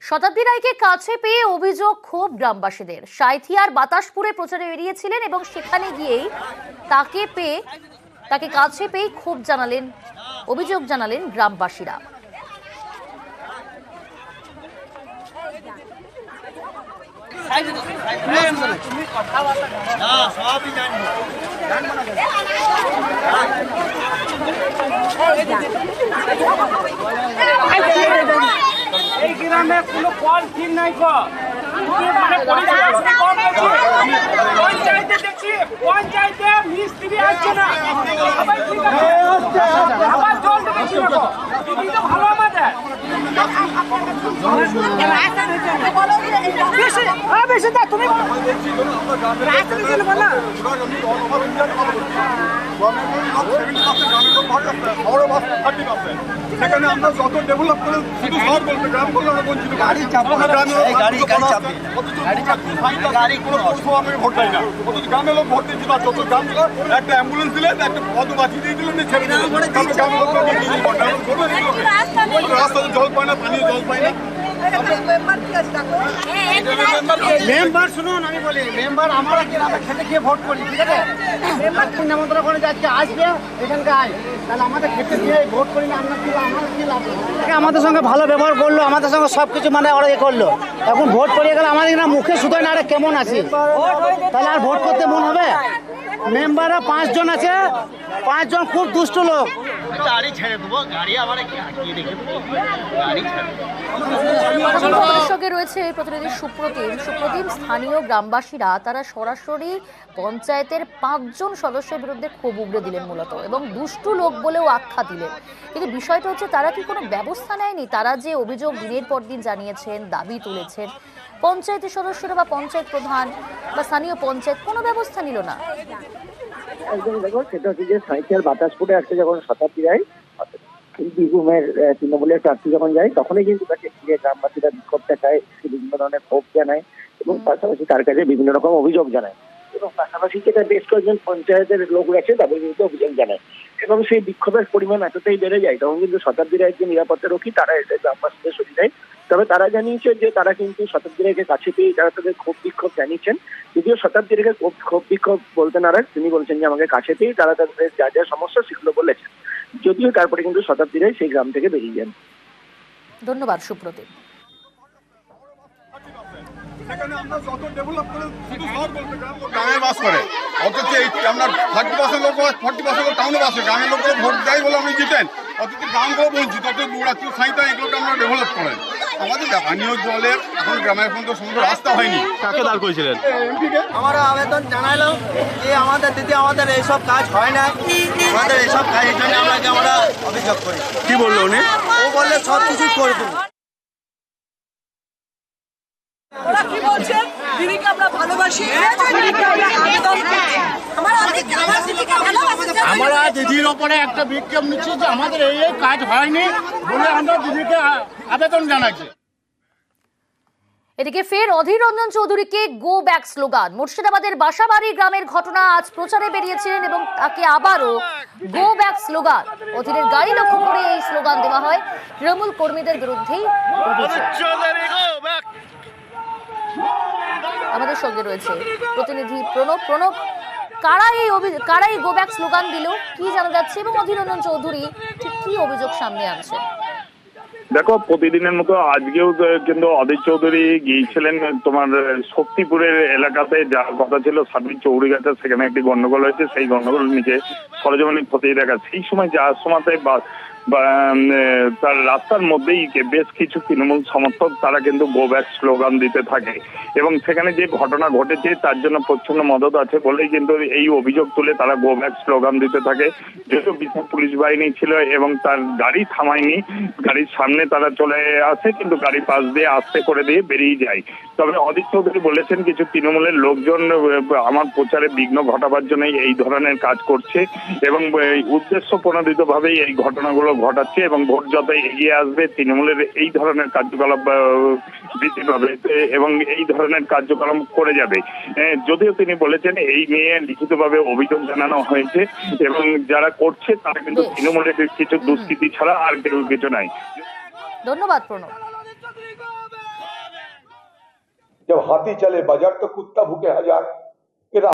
শতাব্দী রায়কে কাছে পেয়ে অভিযোগ ক্ষোভ গ্রামবাসীদের। সাঁইথিয়ার বাতাসপুরে প্রচারে বেরিয়েছিলেন এবং সেখানে গিয়েই তাকে কাছে পেয়ে ক্ষোভ জানালেন, অভিযোগ জানালেন গ্রামবাসীরা। এই গ্রামে কোনো কল ঠিক নাই পঞ্চায়েতে দেখছি, পঞ্চায়েতে মিস্ত্রি আসছে না, আবার জল দেখছি তো ভালো আমাদের বেশি না তুমি সেখানে আমরা যত ডেভেলপ করে শুধু শহর বলতে গ্রাম বলতে আমরা বঞ্চিত গাড়ি কোনো পৌরসভাকে ভোট দেয় না, অথচ গ্রামের লোক ভোট দিচ্ছিল। যত গ্রাম ছিল একটা অ্যাম্বুলেন্স দিলেন, একটা পদ বাঁচিয়ে দিয়ে দিলেন, ছেড়ে দিলেন। গ্রামের লোক রাস্তাতে জল পায় না, পানীয় জল পায় না। মেম্বার শুনুন, আমি বলি মেম্বার আমরা গ্রামে খেতে গিয়ে ভোট করি, ঠিক আছে? মেম্বার নিমন্ত্রণ করে যাচ্ছে, আসবে এখানকার আয়, তাহলে আমাদের খেতে গিয়ে ভোট করি না, আমরা কি আমার কি লাভ? আমাদের সঙ্গে ভালো ব্যবহার করলো, আমাদের সঙ্গে সবকিছু মানে ওরা এ করলো। এখন ভোট করিয়ে গেলে আমাদের না মুখে শুধোয় না, আরে কেমন আছে, তাহলে আর ভোট করতে মন হবে? মেম্বাররা 5 জন আছে, 5 জন খুব দুষ্ট লোক। গাড়ি ছেড়ে দেবো, গাড়ি আবার আটকিয়ে রেখে দেবো, গাড়ি ছেড়ে দেবো। সঙ্গে রয়েছে প্রতিনিধি সুপ্রতিম। স্থানীয় গ্রামবাসীরা তারা সরাসরি পঞ্চায়েতের 5 জন সদস্যের বিরুদ্ধে ক্ষোভ উগড়ে দিলেন মূলত, এবং দুষ্টু লোক বলেও আখ্যা দিলেন। কিন্তু বিষয়টা হচ্ছে তারা কি কোনো ব্যবস্থা নেয়নি? তারা যে অভিযোগ দিনের পর দিন জানিয়েছেন, দাবি তুলেছেন, পঞ্চায়েতের সদস্যরা বা পঞ্চায়েত প্রধান বা স্থানীয় পঞ্চায়েত কোনো ব্যবস্থা নিল না। একদম দেখো, সেটা হচ্ছে যে সাঁইথিয়ার বাতাসপুরে একটা যখন শতাব্দী রায় বীরভূমের তৃণমূলের প্রার্থী যখন যায়, তখনই কিন্তু তাকে ঘিরে গ্রামবাসীরা বিক্ষোভ দেখায়, বিভিন্ন ধরনের ক্ষোভ জানায় এবং পাশাপাশি তার কাছে বিভিন্ন রকম অভিযোগ জানায়, এবং পাশাপাশি যেটা বেশ কয়েকজন পঞ্চায়েতের লোক গেছে তাদের বিরুদ্ধে অভিযোগ জানায়, এবং সেই বিক্ষোভের পরিমাণ এতটাই বেড়ে যায় তখন কিন্তু শতাব্দী রায়ের যে নিরাপত্তা রক্ষী তারা এটা গ্রামবাসীদের সরিয়ে দেয়। তবে তারা জানিয়েছে যে তারা কিন্তু শতাব্দী রায়কে কাছে পেয়ে তারা তাদের ক্ষোভ বিক্ষোভ জানিয়েছেন। যদিও শতাব্দী রায়কে ক্ষোভ বিক্ষোভ বলতে নারাজ, তিনি বলছেন যে আমাকে কাছে পেয়ে তারা তাদের যা যা সমস্যা সেগুলো বলেছেন। যদিও তারপরে কিন্তু শতাব্দী রায় সেই গ্রাম থেকে বেরিয়ে যান। ধন্যবাদ সুপ্রতিম। সেখানে আমরা যত ডেভেলপ করে শুধু শহর বলতে গ্রামে বাস করে, অথচ এই আমরা 40% লোক 40% লোক টাউনে বাস করে, গ্রামের লোকগুলো ভোট দেয় বলে আপনি জিতেন, অথচ গ্রামগুলো বঞ্চিত। অথচ বুড়াচুর সাঁইথিয়া এগুলোকে আমরা ডেভেলপ করেন। আমাদের পানীয় জলের এখন গ্রামের এখন তো সমুদ্র রাস্তা হয়নি। কাকে দাঁড় করেছিলেন? এমপিকে আমরা আবেদন জানাইলাম যে আমাদের দিদি আমাদের এইসব কাজ হয় না, আমাদের এইসব কাজের জন্য আমরা অভিযোগ করি। কি বললো উনি? ও বললে সব কিছু করে দেবো। ওরা কি বলছে? দিদিকে আমরা ভালোবাসি, দিদিকে আমরা আবেদন করি। আমরা দিদির ওপরে একটা বিক্ষোভ নিচ্ছি যে আমাদের এই কাজ হয়নি বলে আমরা দিদিকে আবেদন জানাচ্ছি। এদিকে ফের অধীর রঞ্জন চৌধুরীকে গো ব্যাক স্লোগান। মুর্শিদাবাদের বাসাবাড়ি গ্রামের ঘটনা আজ প্রচারে বেরিয়েছিলেন এবং তাকে আবারও গো ব্যাক স্লোগান। অধীরের গাড়ি লক্ষ্য করে এই স্লোগান দেওয়া হয়। তৃণমূল কর্মীদের বিরুদ্ধেই অভিযোগ। আমাদের সঙ্গে রয়েছে প্রতিনিধি প্রণব। কারা এই গো ব্যাক স্লোগান দিল, কি জানা যাচ্ছে, এবং অধীর রঞ্জন চৌধুরী ঠিক কি অভিযোগ সামনে আনছে? দেখো, প্রতিদিনের মতো আজকেও কিন্তু অধীর চৌধুরী গিয়েছিলেন তোমার শক্তিপুরের এলাকাতে, যার কথা ছিল সার্বিক চৌরিঘাটে, সেখানে একটি গন্ডগোল হয়েছে। সেই গন্ডগোল নিচে সরজমিনে খতিয়ে দেখা। সেই সময় যাওয়ার সময়তে তার রাস্তার মধ্যেই বেশ কিছু তৃণমূল সমর্থক তারা কিন্তু গো ব্যাক স্লোগান দিতে থাকে, এবং সেখানে যে ঘটনা ঘটেছে তার জন্য প্রচ্ছন্ন মদত আছে বলেই কিন্তু এই অভিযোগ তুলে তারা গো ব্যাক স্লোগান দিতে থাকে। যেহেতু বিশাল পুলিশ বাহিনী ছিল এবং তার গাড়ি থামায়নি, গাড়ির সামনে তারা চলে আসে, কিন্তু গাড়ি পাশ দিয়ে আস্তে করে দিয়ে বেরিয়ে যায়। তবে অধীর চৌধুরী বলেছেন কিছু তৃণমূলের লোকজন আমার প্রচারে বিঘ্ন ঘটাবার জন্য এই ধরনের কাজ করছে, এবং উদ্দেশ্য প্রণোদিতভাবেই এই ঘটনাগুলো ঘটাচ্ছে, এবং ভোট যত এগিয়ে আসবে তৃণমূলের এই ধরনের কার্যকলাপ বৃদ্ধি পাবে এবং এই ধরনের কার্যক্রম করে যাবে। যদিও তিনি বলেছেন এই নিয়ে লিখিতভাবে অভিযোগ জানানো হয়েছে, এবং যারা করছে তারা কিন্তু তৃণমূলের কিছু দুষ্কৃতি ছাড়া আর কেউ কিছু নাই। ধন্যবাদ প্রণব। जब हाथी चले बाजार तो कुत्ता भूखे हजार।